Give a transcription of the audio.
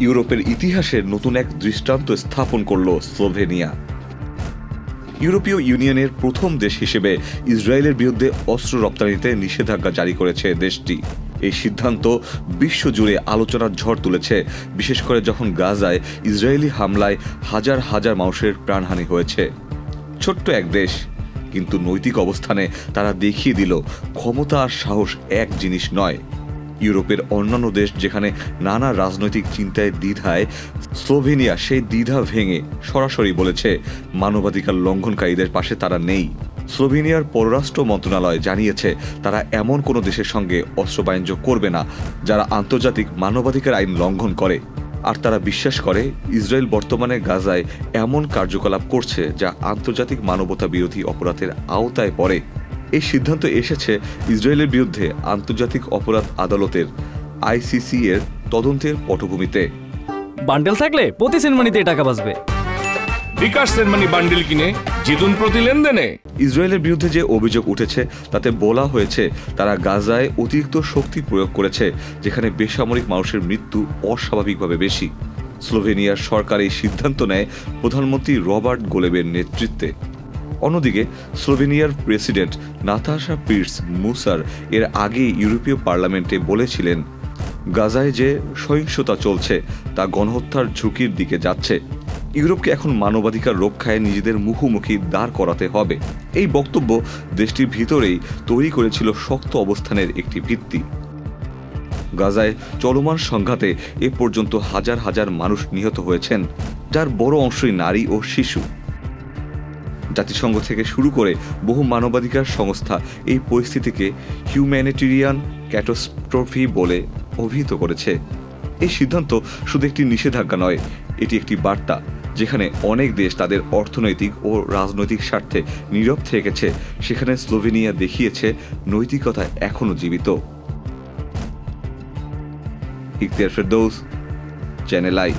ইউরোপের ইতিহাসের নতুন এক দৃষ্টান্ত স্থাপন করল স্লোভেনিয়া। ইউরোপীয় ইউনিয়নের প্রথম দেশ হিসেবে ইসরায়েলের বিরুদ্ধে অস্ত্র রপ্তানিতে নিষেধাজ্ঞা জারি করেছে দেশটি। এই সিদ্ধান্ত বিশ্বজুড়ে আলোচনার ঝড় তুলেছে, বিশেষ করে যখন গাজায় ইসরায়েলি হামলায় হাজার হাজার মানুষের প্রাণহানি হয়েছে। ছোট্ট এক দেশ, কিন্তু নৈতিক অবস্থানে তারা দেখিয়ে দিল ক্ষমতা আর সাহস এক জিনিস নয়। ইউরোপের অন্যান্য দেশ যেখানে নানা রাজনৈতিক চিন্তায় দ্বিধায়, স্লোভেনিয়া সেই দ্বিধা ভেঙে সরাসরি বলেছে মানবাধিকার লঙ্ঘনকারীদের পাশে তারা নেই। স্লোভেনিয়ার পররাষ্ট্র মন্ত্রণালয় জানিয়েছে তারা এমন কোনো দেশের সঙ্গে অস্ত্র বাণিজ্য করবে না যারা আন্তর্জাতিক মানবাধিকার আইন লঙ্ঘন করে। আর তারা বিশ্বাস করে ইসরায়েল বর্তমানে গাজায় এমন কার্যকলাপ করছে যা আন্তর্জাতিক মানবতা বিরোধী অপরাধের আওতায় পড়ে। এই সিদ্ধান্ত এসেছে ইসরায়েলের বিরুদ্ধে আন্তর্জাতিক অপরাধ আদালতের ICC এর তদন্তের পটভূমিতে। বান্ডেল থাকলে প্রতি সেনমানিতে টাকা বাঁচবে। বিকাশ সেনমানি বান্ডেল কিনে জিতুন প্রতি লেনদেনে। ইসরায়েলের বিরুদ্ধে যে অভিযোগ উঠেছে তাতে বলা হয়েছে তারা গাজায় অতিরিক্ত শক্তি প্রয়োগ করেছে, যেখানে বেসামরিক মানুষের মৃত্যু অস্বাভাবিকভাবে বেশি। স্লোভেনিয়ার সরকার এই সিদ্ধান্ত নেয় প্রধানমন্ত্রী রবার্ট গোলেবের নেতৃত্বে। অন্যদিকে স্লোভেনিয়ার প্রেসিডেন্ট নাতাশা পির্স মুসার এর আগে ইউরোপীয় পার্লামেন্টে বলেছিলেন গাজায় যে সহিংসতা চলছে তা গণহত্যার ঝুঁকির দিকে যাচ্ছে। ইউরোপকে এখন মানবাধিকার রক্ষায় নিজেদের মুখোমুখি দাঁড় করাতে হবে। এই বক্তব্য দেশটির ভিতরেই তৈরি করেছিল শক্ত অবস্থানের একটি ভিত্তি। গাজায় চলমান সংঘাতে এ পর্যন্ত হাজার হাজার মানুষ নিহত হয়েছেন, যার বড় অংশই নারী ও শিশু। জাতিসংঘ থেকে শুরু করে বহু মানবাধিকার সংস্থা এই পরিস্থিতিকে হিউম্যানিটেরিয়ান ক্যাটাস্ট্রফি বলে অভিহিত করেছে। এই সিদ্ধান্ত শুধু একটি নিষেধাজ্ঞা নয়, এটি একটি বার্তা যেখানে অনেক দেশ তাদের অর্থনৈতিক ও রাজনৈতিক স্বার্থে নীরব থেকেছে, সেখানে স্লোভেনিয়া দেখিয়েছে নৈতিকতা এখনো জীবিত। Ikhtiyar Ferdous, channel I.